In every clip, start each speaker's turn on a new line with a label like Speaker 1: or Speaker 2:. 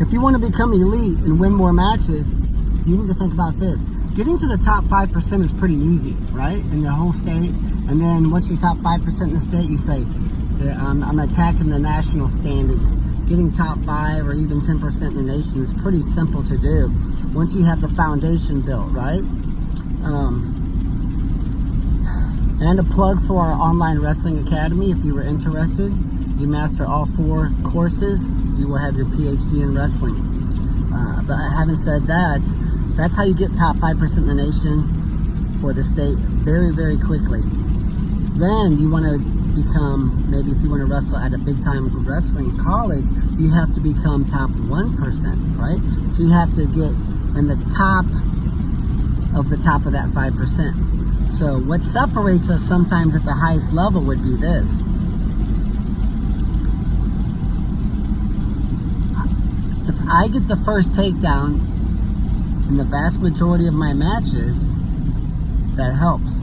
Speaker 1: if you want to become elite and win more matches, you need to think about this. Getting to the top 5% is pretty easy, right? In the whole state. And then once you're top 5% in the state, you say, I'm attacking the national standings. Getting top 5 or even 10% in the nation is pretty simple to do once you have the foundation built, right? And a plug for our online wrestling academy. If you were interested, you master all 4 courses, you will have your PhD in wrestling. But having said that, that's how you get top 5% in the nation or the state very, very quickly. Then you want to become, maybe if you want to wrestle at a big time wrestling college, you have to become top 1%, right? So you have to get in the top of that 5%. So what separates us sometimes at the highest level would be this. If I get the first takedown in the vast majority of my matches, that helps.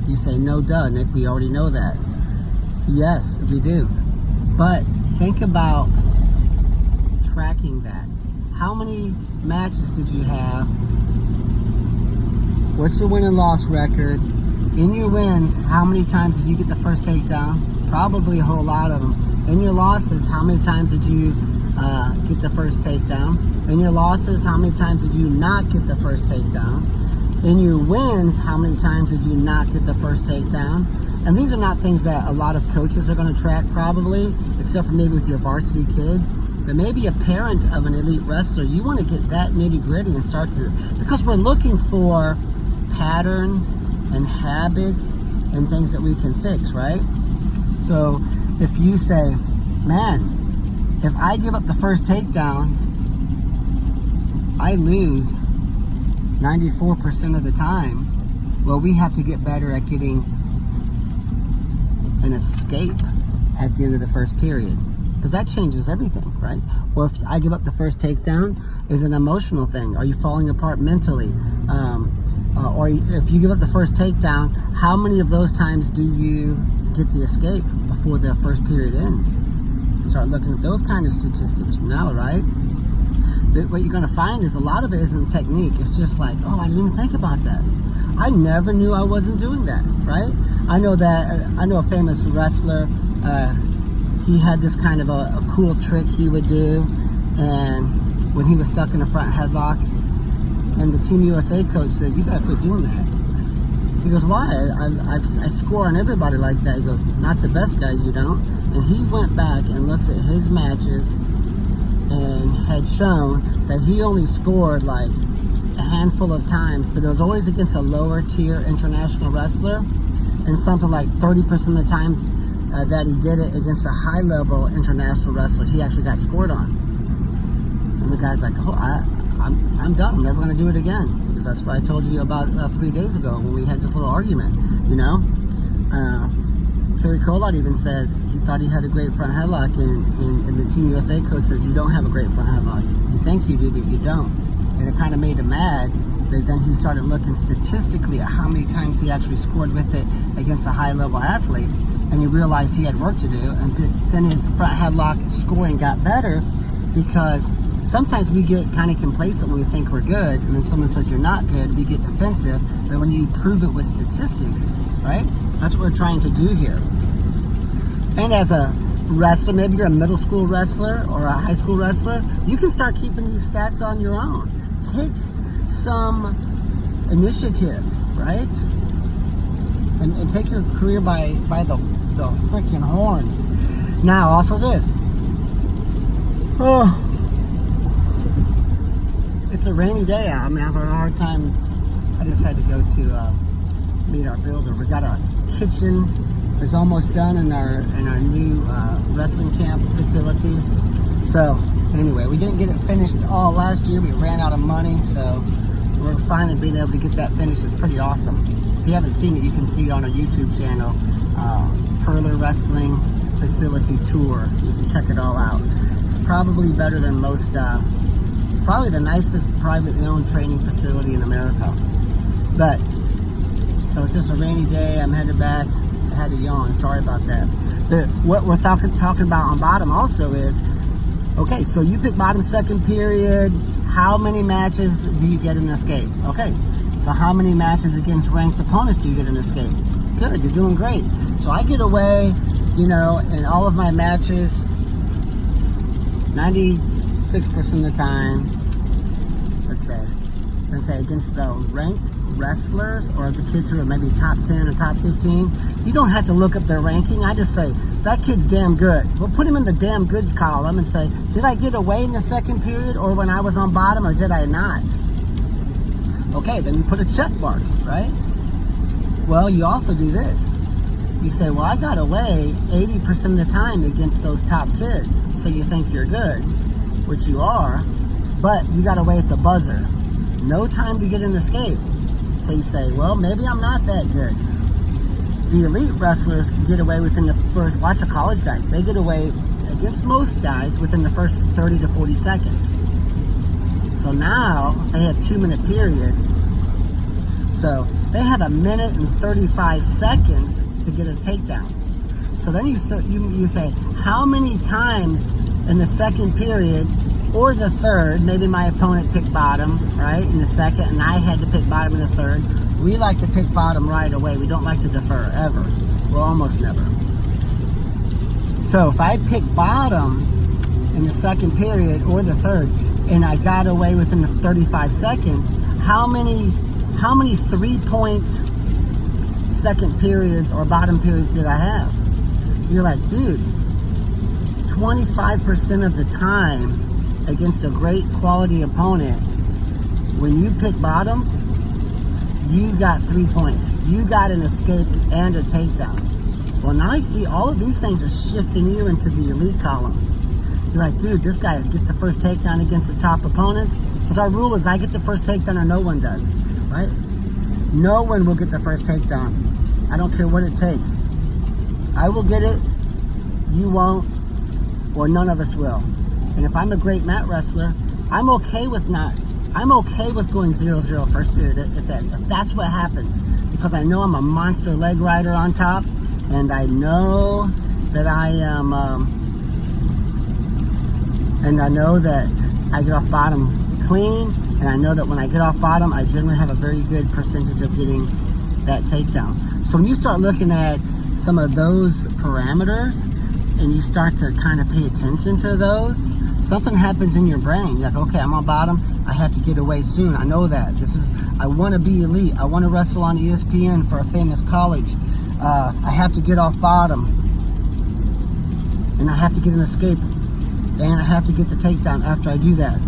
Speaker 1: You say, no duh, Nick, we already know that. Yes, we do. But think about tracking that. How many matches did you have? What's your win and loss record? In your wins, how many times did you get the first takedown? Probably a whole lot of them. In your losses, how many times did you get the first takedown? In your losses, how many times did you not get the first takedown? In your wins, how many times did you not get the first takedown? And these are not things that a lot of coaches are going to track probably, except for maybe with your varsity kids. But maybe a parent of an elite wrestler, you want to get that nitty gritty and start to, because we're looking for patterns and habits and things that we can fix, right? So if you say, man, if I give up the first takedown, I lose 94% of the time. Well, we have to get better at getting an escape at the end of the first period, because that changes everything, right? Or if I give up the first takedown, is an emotional thing. Are you falling apart mentally? Or if you give up the first takedown, how many of those times do you get the escape before the first period ends? Start looking at those kind of statistics now, right? What you're going to find is a lot of it isn't technique. It's just like, oh, I didn't even think about that. I never knew I wasn't doing that, right? I know a famous wrestler, he had this kind of a cool trick he would do, and when he was stuck in a front headlock, and the Team USA coach says, you gotta quit doing that. He goes, why? I score on everybody like that. He goes, not the best guys, you don't. And he went back and looked at his matches and had shown that he only scored like a handful of times, but it was always against a lower tier international wrestler, and something like 30% of the times that he did it against a high level international wrestler, he actually got scored on. And the guy's like, oh, I'm done. I'm never going to do it again. Because that's what I told you about 3 days ago when we had this little argument, you know? Kerry Colott even says he thought he had a great front headlock, and the Team USA coach says you don't have a great front headlock. You think you do, but you don't. And it kind of made him mad. But then he started looking statistically at how many times he actually scored with it against a high-level athlete, and he realized he had work to do. And then his front headlock scoring got better, because sometimes we get kind of complacent when we think we're good, and then someone says you're not good, we get defensive. But when you prove it with statistics, right? That's what we're trying to do here. And as a wrestler, maybe you're a middle school wrestler or a high school wrestler, you can start keeping these stats on your own. Take some initiative, right? And take your career by the freaking horns. Now, also this. Oh, it's a rainy day. I'm having a hard time. I just had to go to meet our builder. We got our kitchen is almost done in our new wrestling camp facility. So anyway, we didn't get it finished all last year. We ran out of money, so we're finally being able to get that finished. It's pretty awesome. If you haven't seen it, you can see it on our YouTube channel, Perler Wrestling Facility Tour. You can check it all out. It's probably better than most, probably the nicest privately owned training facility in America. But, so it's just a rainy day. I'm headed back. I had to yawn. Sorry about that. But what we're talking about on bottom also is Okay, so you pick bottom second period. How many matches do you get in escape? Okay, so how many matches against ranked opponents do you get in escape? Good, you're doing great. So I get away, in all of my matches, 96% of the time, let's say against the ranked wrestlers or the kids who are maybe top 10 or top 15, you don't have to look up their ranking. I just say, that kid's damn good. We'll put him in the damn good column and say, did I get away in the second period or when I was on bottom, or did I not? Okay, then you put a check mark, right? Well, you also do this. You say, well, I got away 80% of the time against those top kids. So you think you're good, which you are, but you got away at the buzzer. No time to get an escape. So you say, well, maybe I'm not that good. The elite wrestlers get away within the first, watch the college guys, they get away against most guys within the first 30 to 40 seconds. So now they have 2-minute periods. So they have 1 minute and 35 seconds to get a takedown. So then you say, how many times in the second period or the third, maybe my opponent picked bottom, right, in the second, and I had to pick bottom in the third. We like to pick bottom right away. We don't like to defer, ever. Well, almost never. So if I pick bottom in the second period or the third, and I got away within the 35 seconds, how many 3-point second periods or bottom periods did I have? You're like, dude, 25% of the time against a great quality opponent, when you pick bottom, you got 3 points. You got an escape and a takedown. Well, now I see all of these things are shifting you into the elite column. You're like, dude, this guy gets the first takedown against the top opponents. Because our rule is I get the first takedown or no one does, right? No one will get the first takedown. I don't care what it takes. I will get it, you won't, or none of us will. And if I'm a great mat wrestler, I'm okay with going 0-0 first period if that's what happens. Because I know I'm a monster leg rider on top, and I know that I am, and I know that I get off bottom clean, and I know that when I get off bottom, I generally have a very good percentage of getting that takedown. So when you start looking at some of those parameters, and you start to kind of pay attention to those, something happens in your brain. You're like, okay, I'm on bottom. I have to get away soon. I know that. I want to be elite. I want to wrestle on ESPN for a famous college. I have to get off bottom. And I have to get an escape. And I have to get the takedown after I do that.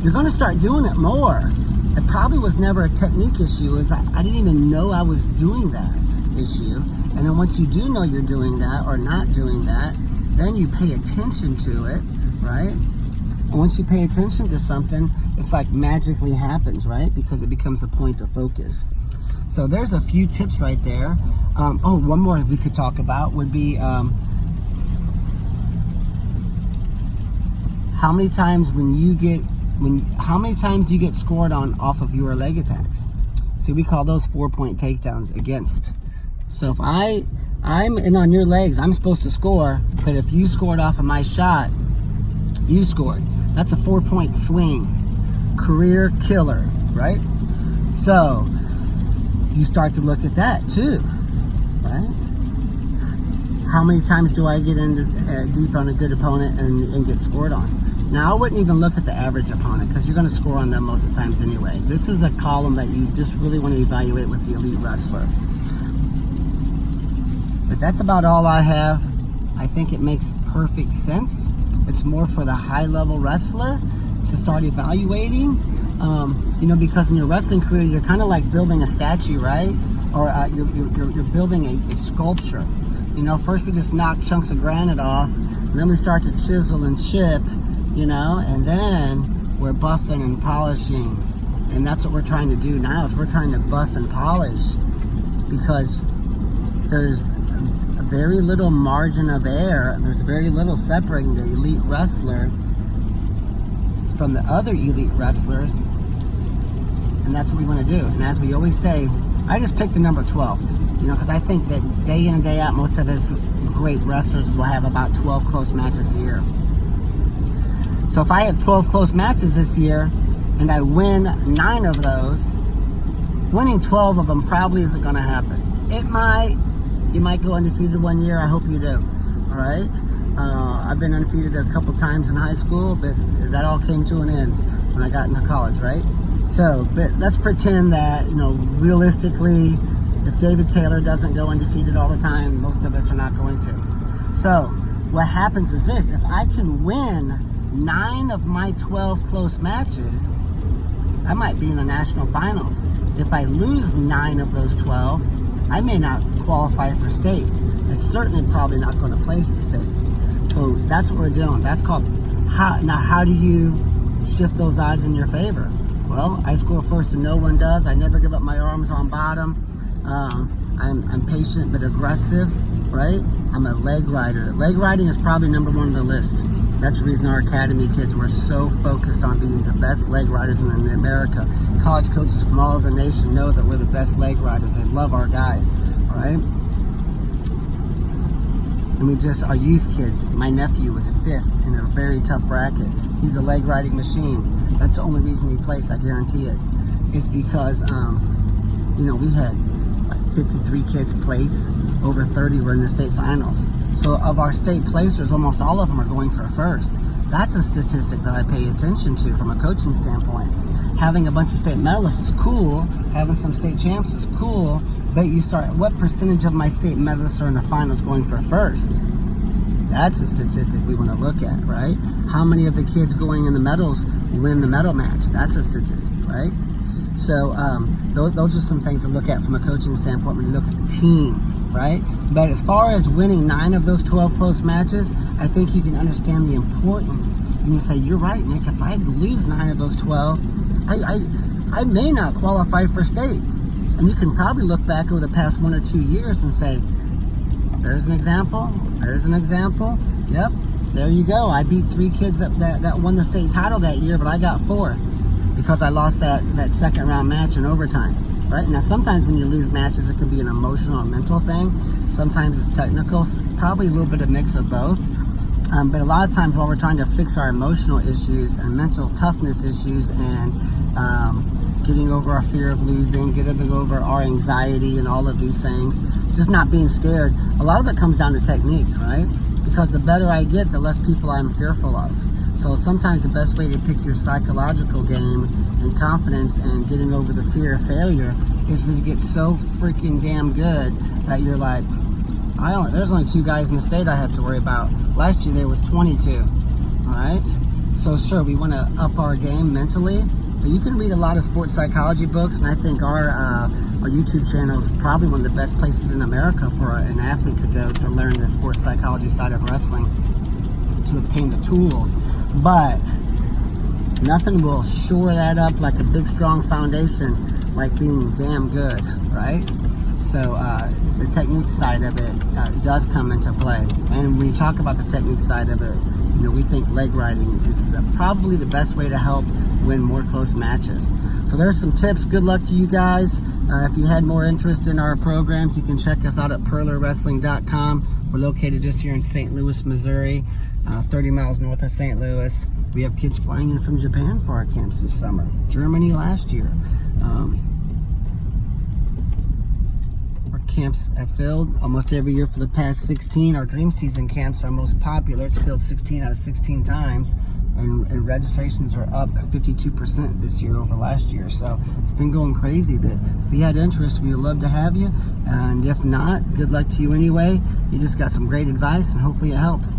Speaker 1: You're going to start doing it more. It probably was never a technique issue. I didn't even know I was doing that issue. And then once you do know you're doing that or not doing that, then you pay attention to it, right? And once you pay attention to something, it's like magically happens, right? Because it becomes a point of focus. So there's a few tips right there. One more we could talk about would be how many times do you get scored on off of your leg attacks? See, we call those 4-point takedowns against. So if I'm in on your legs, I'm supposed to score, but if you scored off of my shot, you scored. That's a 4-point swing. Career killer, right? So you start to look at that too, right? How many times do I get into deep on a good opponent and get scored on? Now, I wouldn't even look at the average opponent because you're going to score on them most of the times anyway. This is a column that you just really want to evaluate with the elite wrestler. But that's about all I have. I think it makes perfect sense. It's more for the high-level wrestler to start evaluating. Because in your wrestling career, you're kind of like building a statue, right? Or you're building a sculpture. First we just knock chunks of granite off, and then we start to chisel and chip, and then we're buffing and polishing. And that's what we're trying to do now, is we're trying to buff and polish, because there's a very little margin of error. There's very little separating the elite wrestler from the other elite wrestlers, and that's what we want to do. And as we always say, I just picked the number 12, because I think that day in and day out, most of us great wrestlers will have about 12 close matches a year. So if I have 12 close matches this year and I win 9 of those, winning 12 of them probably isn't going to happen. You might go undefeated one year. I hope you do. All right. I've been undefeated a couple times in high school, but that all came to an end when I got into college, right? So, but let's pretend that, realistically, if David Taylor doesn't go undefeated all the time, most of us are not going to. So what happens is this: if I can win 9 of my 12 close matches, I might be in the national finals. If I lose 9 of those 12, I may not qualify for state. I'm certainly probably not going to place in state. So that's what we're doing. That's called how do you shift those odds in your favor? Well, I score first and no one does. I never give up my arms on bottom. I'm patient but aggressive, right? I'm a leg rider. Leg riding is probably number 1 on the list. That's the reason our academy kids were so focused on being the best leg riders in America. College coaches from all over the nation know that we're the best leg riders. They love our guys, all right? And our youth kids, my nephew was 5th in a very tough bracket. He's a leg riding machine. That's the only reason he placed, I guarantee it. It's because, we had 53 kids place, over 30 were in the state finals. So of our state placers, almost all of them are going for first. That's a statistic that I pay attention to from a coaching standpoint. Having a bunch of state medalists is cool. Having some state champs is cool. But what percentage of my state medalists are in the finals going for first? That's a statistic we want to look at, right? How many of the kids going in the medals win the medal match? That's a statistic, right? So those are some things to look at from a coaching standpoint when you look at the team, right? But as far as winning 9 of those 12 close matches, I think you can understand the importance. And you say, you're right, Nick, if I lose 9 of those 12, I may not qualify for state. And you can probably look back over the past 1 or 2 years and say, there's an example, yep, there you go. I beat 3 kids that won the state title that year, but I got 4th because I lost that second round match in overtime, right? Now, sometimes when you lose matches, it can be an emotional or mental thing. Sometimes it's technical, probably a little bit of mix of both. But a lot of times while we're trying to fix our emotional issues and mental toughness issues and getting over our fear of losing, getting over our anxiety and all of these things, just not being scared, a lot of it comes down to technique, right? Because the better I get, the less people I'm fearful of. So sometimes the best way to pick your psychological game and confidence and getting over the fear of failure is to get so freaking damn good that you're like, there's only 2 guys in the state I have to worry about. Last year there was 22, all right? So sure, we want to up our game mentally, but you can read a lot of sports psychology books, and I think our YouTube channel is probably one of the best places in America for an athlete to go to learn the sports psychology side of wrestling, to obtain the tools. But nothing will shore that up like a big strong foundation, like being damn good, right? So the technique side of it does come into play. And when you talk about the technique side of it, we think leg riding is probably the best way to help win more close matches. So there's some tips. Good luck to you guys. If you had more interest in our programs, you can check us out at perlerwrestling.com. We're located just here in St. Louis, Missouri, 30 miles north of St. Louis. We have kids flying in from Japan for our camps this summer. Germany last year. Our camps have filled almost every year for the past 16. Our Dream Season camps are most popular. It's filled 16 out of 16 times. And registrations are up 52% this year over last year. So it's been going crazy. But if you had interest, we would love to have you. And if not, good luck to you anyway. You just got some great advice, and hopefully it helps.